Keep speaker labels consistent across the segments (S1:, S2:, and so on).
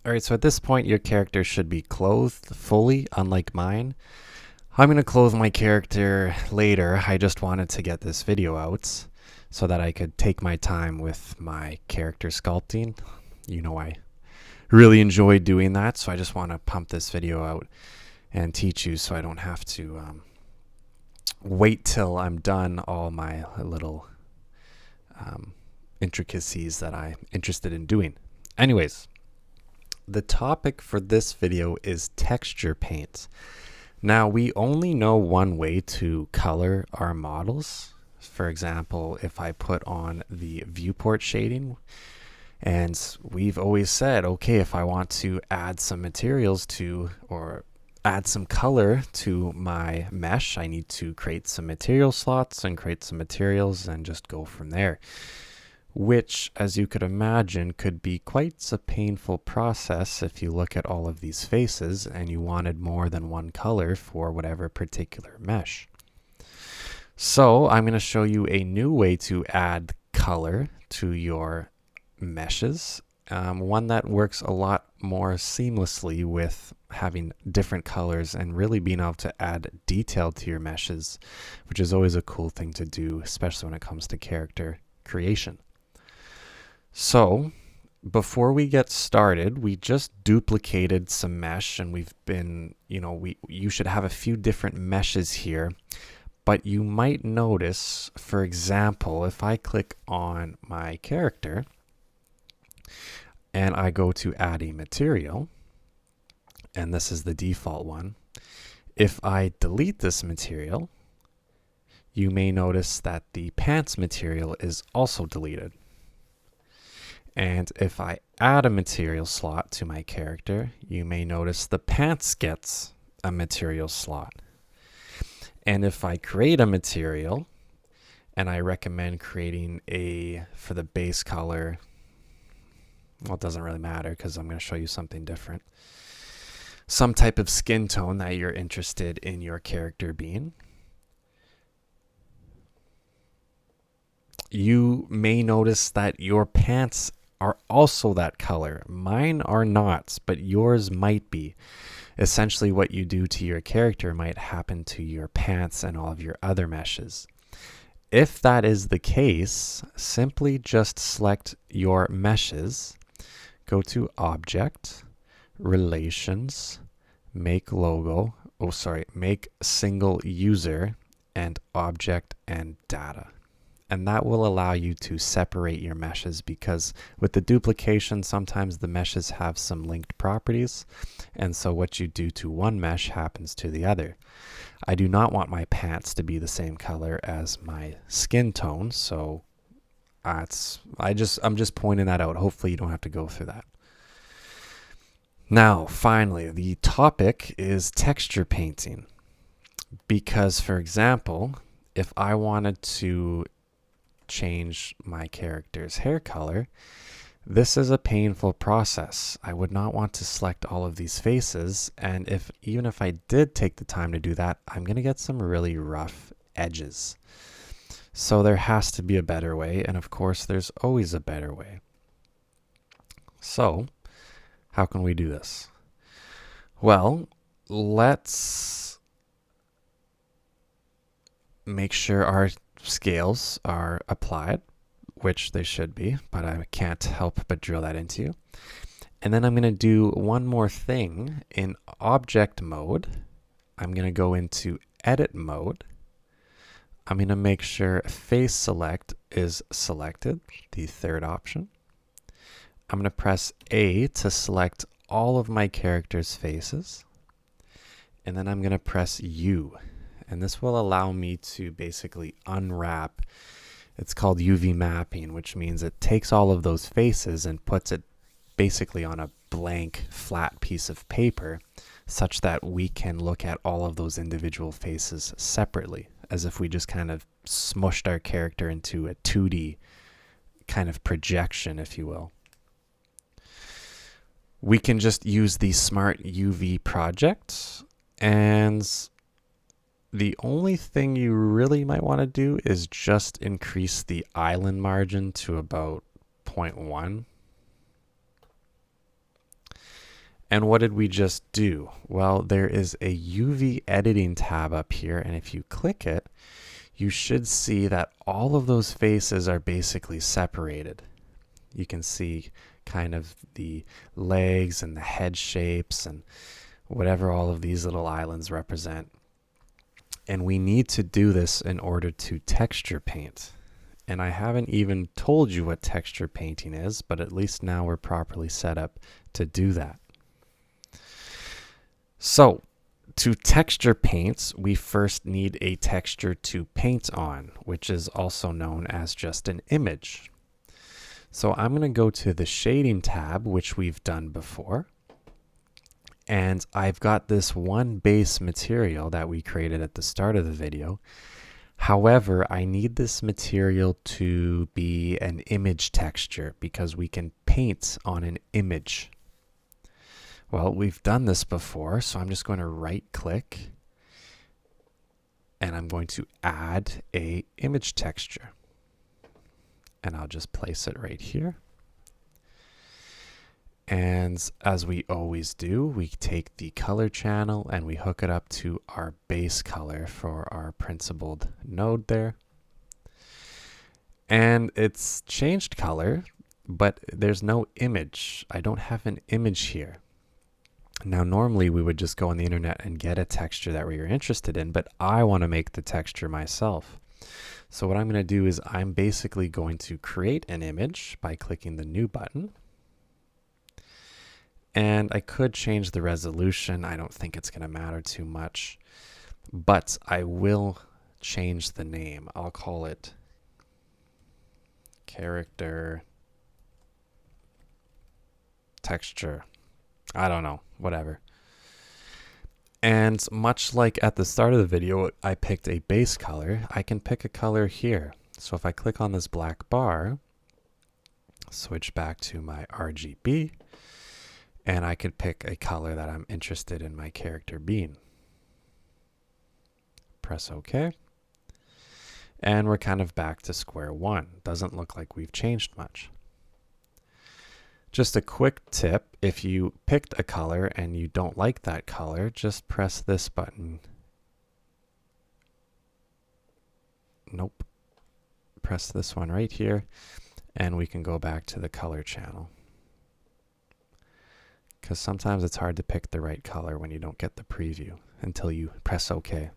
S1: Alright, so at this point your character should be clothed fully, unlike mine. I'm going to clothe my character later. I just wanted to get this video out so that I could take my time with my character sculpting. You know, I really enjoy doing that, so I just want to pump this video out and teach you so I don't have to wait till I'm done all my little intricacies that I'm interested in doing. Anyways, the topic for this video is texture paint. Now, we only know one way to color our models. For example, if I put on the viewport shading, and we've always said, okay, if I want to add some materials to, or add some color to my mesh, I need to create some material slots and create some materials and just go from there. Which, as you could imagine, could be quite a painful process if you look at all of these faces and you wanted more than one color for whatever particular mesh. So I'm going to show you a new way to add color to your meshes, one that works a lot more seamlessly with having different colors and really being able to add detail to your meshes, which is always a cool thing to do, especially when it comes to character creation. So before we get started, we just duplicated some mesh, and we've been, you should have a few different meshes here, but you might notice, for example, if I click on my character and I go to add a material, and this is the default one, if I delete this material, you may notice that the pants material is also deleted. And if I add a material slot to my character, you may notice the pants gets a material slot. And if I create a material, and I recommend creating for the base color, well, it doesn't really matter because I'm going to show you something different. Some type of skin tone that you're interested in your character being. You may notice that your pants are also that color. Mine are not, but yours might be. Essentially, what you do to your character might happen to your pants and all of your other meshes. If that is the case, simply just select your meshes, go to Object, Relations, Make Logo, Make Single User, and Object and Data. And that will allow you to separate your meshes, because with the duplication, sometimes the meshes have some linked properties. And so what you do to one mesh happens to the other. I do not want my pants to be the same color as my skin tone. So I'm just pointing that out. Hopefully you don't have to go through that. Now, finally, the topic is texture painting. Because, for example, if I wanted to change my character's hair color, this is a painful process. I would not want to select all of these faces, and even if I did take the time to do that, I'm going to get some really rough edges. So there has to be a better way, and of course there's always a better way. So how can we do this? Well, let's make sure our scales are applied, which they should be, but I can't help but drill that into you. And then I'm going to do one more thing. In object mode, I'm going to go into edit mode. I'm going to make sure face select is selected, the third option. I'm going to press A to select all of my characters' faces. And then I'm going to press U. And this will allow me to basically unwrap. It's called UV mapping, which means it takes all of those faces and puts it basically on a blank, flat piece of paper, such that we can look at all of those individual faces separately, as if we just kind of smushed our character into a 2D kind of projection, if you will. We can just use the Smart UV project, and the only thing you really might want to do is just increase the island margin to about 0.1. And what did we just do? Well, there is a UV editing tab up here, and if you click it, you should see that all of those faces are basically separated. You can see kind of the legs and the head shapes and whatever all of these little islands represent. And we need to do this in order to texture paint. And I haven't even told you what texture painting is, but at least now we're properly set up to do that. So, to texture paint, we first need a texture to paint on, which is also known as just an image. So I'm going to go to the shading tab, which we've done before. And I've got this one base material that we created at the start of the video. However, I need this material to be an image texture because we can paint on an image. Well, we've done this before, so I'm just going to right click and I'm going to add a image texture. And I'll just place it right here. And as we always do, we take the color channel and we hook it up to our base color for our principled node there. And it's changed color, but there's no image. I don't have an image here. Now, normally we would just go on the internet and get a texture that we are interested in, but I want to make the texture myself. So what I'm going to do is I'm basically going to create an image by clicking the new button. And I could change the resolution. I don't think it's going to matter too much, but I will change the name. I'll call it character texture. I don't know, whatever. And much like at the start of the video, I picked a base color. I can pick a color here. So if I click on this black bar, switch back to my RGB, and I could pick a color that I'm interested in my character being. Press OK. And we're kind of back to square one. Doesn't look like we've changed much. Just a quick tip, if you picked a color and you don't like that color, just press this button. Nope. Press this one right here, and we can go back to the color channel. Because sometimes it's hard to pick the right color when you don't get the preview until you press OK.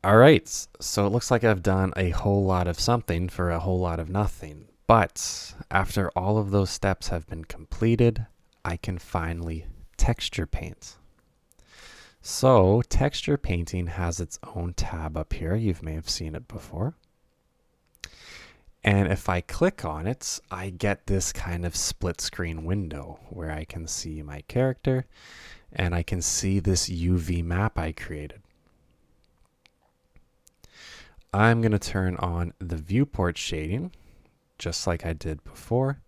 S1: All right, so it looks like I've done a whole lot of something for a whole lot of nothing. But after all of those steps have been completed, I can finally texture paint. So texture painting has its own tab up here. You may have seen it before. And if I click on it, I get this kind of split screen window where I can see my character and I can see this UV map I created. I'm going to turn on the viewport shading, just like I did before.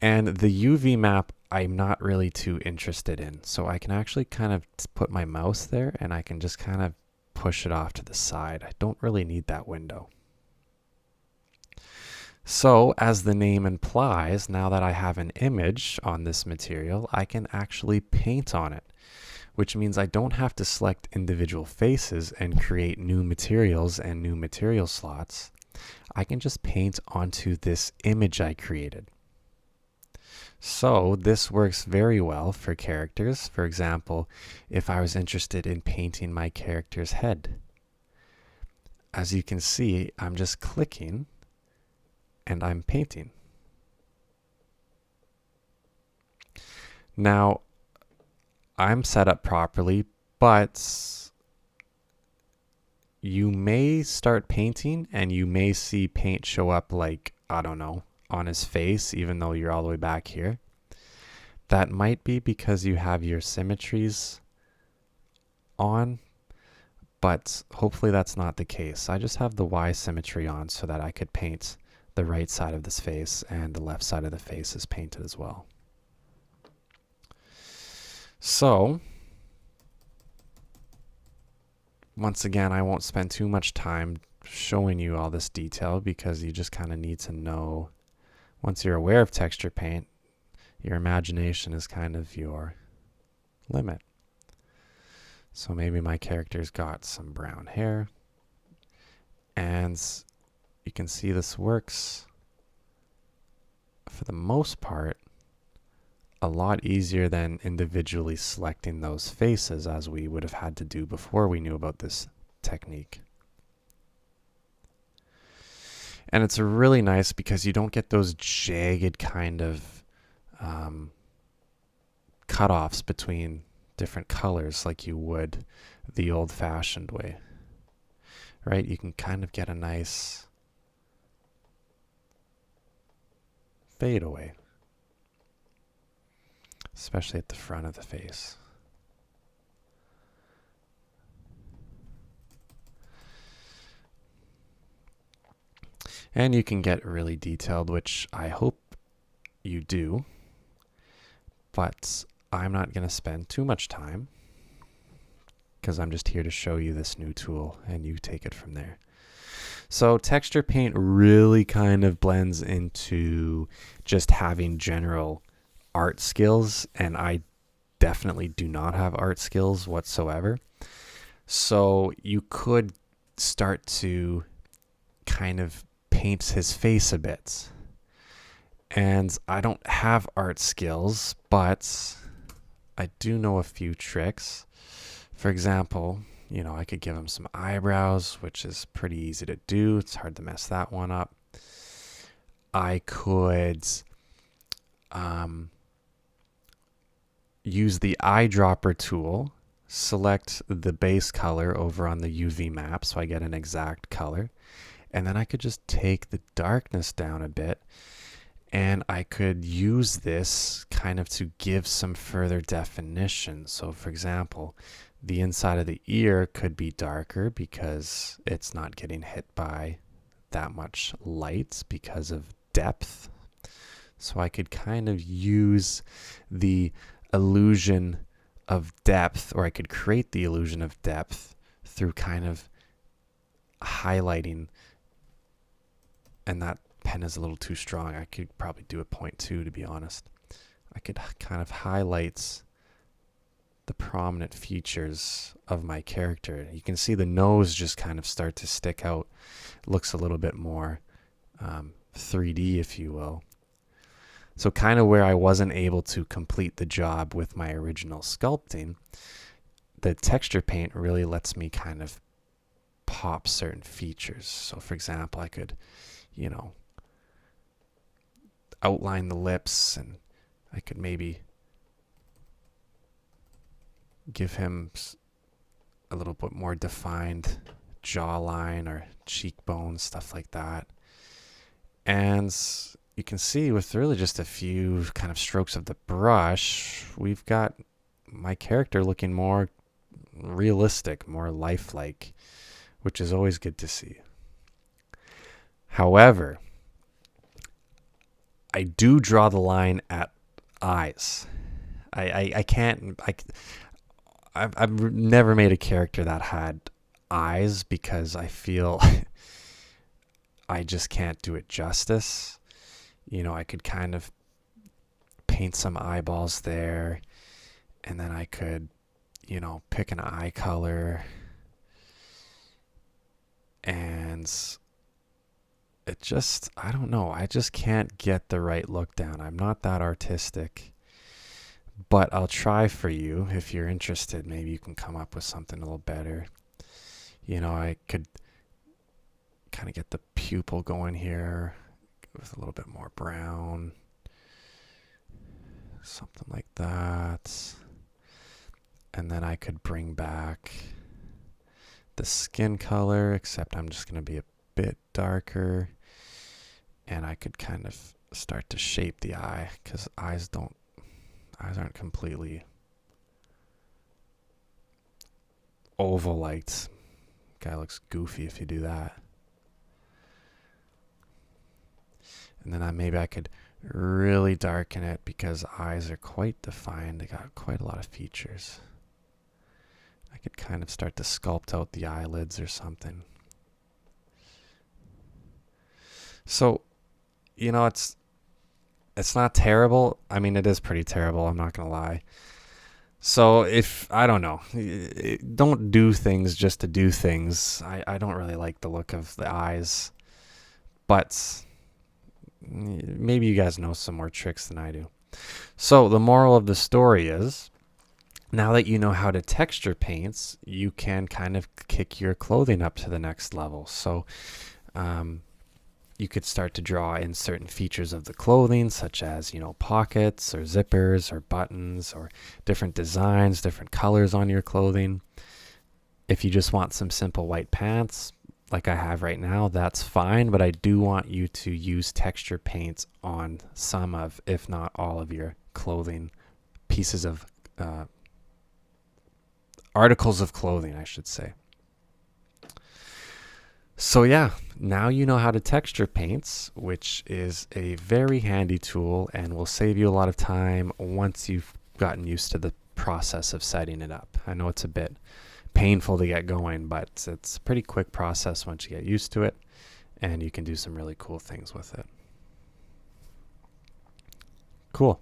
S1: And the UV map I'm not really too interested in. So I can actually kind of put my mouse there and I can just kind of push it off to the side. I don't really need that window. So as the name implies, now that I have an image on this material, I can actually paint on it, which means I don't have to select individual faces and create new materials and new material slots. I can just paint onto this image I created. So this works very well for characters. For example, if I was interested in painting my character's head. As you can see, I'm just clicking and I'm painting. Now, I'm set up properly, but you may start painting and you may see paint show up like, I don't know, on his face, even though you're all the way back here. That might be because you have your symmetries on, but hopefully that's not the case. I just have the Y symmetry on so that I could paint the right side of this face and the left side of the face is painted as well. So, once again, I won't spend too much time showing you all this detail because you just kind of need to know, once you're aware of texture paint, Your imagination is kind of your limit. So maybe my character's got some brown hair, and you can see this works for the most part a lot easier than individually selecting those faces as we would have had to do before we knew about this technique. And it's really nice because you don't get those jagged kind of cutoffs between different colors like you would the old-fashioned way, right? You can kind of get a nice fade away, especially at the front of the face. And you can get really detailed, which I hope you do, but I'm not going to spend too much time because I'm just here to show you this new tool and you take it from there. So texture paint really kind of blends into just having general art skills, and I definitely do not have art skills whatsoever. So you could start to kind of paint his face a bit. And I don't have art skills, but I do know a few tricks. For example, you know, I could give him some eyebrows, which is pretty easy to do. It's hard to mess that one up. I could use the eyedropper tool, select the base color over on the UV map so I get an exact color. And then I could just take the darkness down a bit, and I could use this kind of to give some further definition. So for example, the inside of the ear could be darker because it's not getting hit by that much light because of depth. So I could kind of use the illusion of depth, or I could create the illusion of depth through kind of highlighting. And that pen is a little too strong. I could probably do a 0.2 to be honest. I could kind of highlight the prominent features of my character. You can see the nose just kind of start to stick out. It looks a little bit more 3D, if you will. So kind of where I wasn't able to complete the job with my original sculpting, the texture paint really lets me kind of pop certain features. So for example, I could, you know, outline the lips, and I could maybe give him a little bit more defined jawline or cheekbones, stuff like that. And you can see with really just a few kind of strokes of the brush, we've got my character looking more realistic, more lifelike, which is always good to see. However, I do draw the line at eyes. I can't. I've never made a character that had eyes because I feel I just can't do it justice. You know, I could kind of paint some eyeballs there, and then I could, you know, pick an eye color, and it just, I don't know, I just can't get the right look down. I'm not that artistic, but I'll try for you. If you're interested, maybe you can come up with something a little better. You know, I could kind of get the pupil going here with a little bit more brown, something like that. And then I could bring back the skin color, except I'm just going to be a bit darker, and I could kind of start to shape the eye, because eyes aren't completely oval-like. Guy looks goofy if you do that. And then maybe I could really darken it because eyes are quite defined. They got quite a lot of features. I could kind of start to sculpt out the eyelids or something. So, you know, It's not terrible. I mean, it is pretty terrible. I'm not going to lie. So if, I don't know, don't do things just to do things. I don't really like the look of the eyes, but maybe you guys know some more tricks than I do. So the moral of the story is, now that you know how to texture paints, you can kind of kick your clothing up to the next level. So you could start to draw in certain features of the clothing, such as, pockets or zippers or buttons or different designs, different colors on your clothing. If you just want some simple white pants, like I have right now, that's fine, but I do want you to use texture paints on some of, if not all of your clothing, pieces of articles of clothing, I should say. So yeah, now you know how to texture paints, which is a very handy tool and will save you a lot of time once you've gotten used to the process of setting it up. I know it's a bit painful to get going, but it's a pretty quick process once you get used to it, and you can do some really cool things with it. Cool.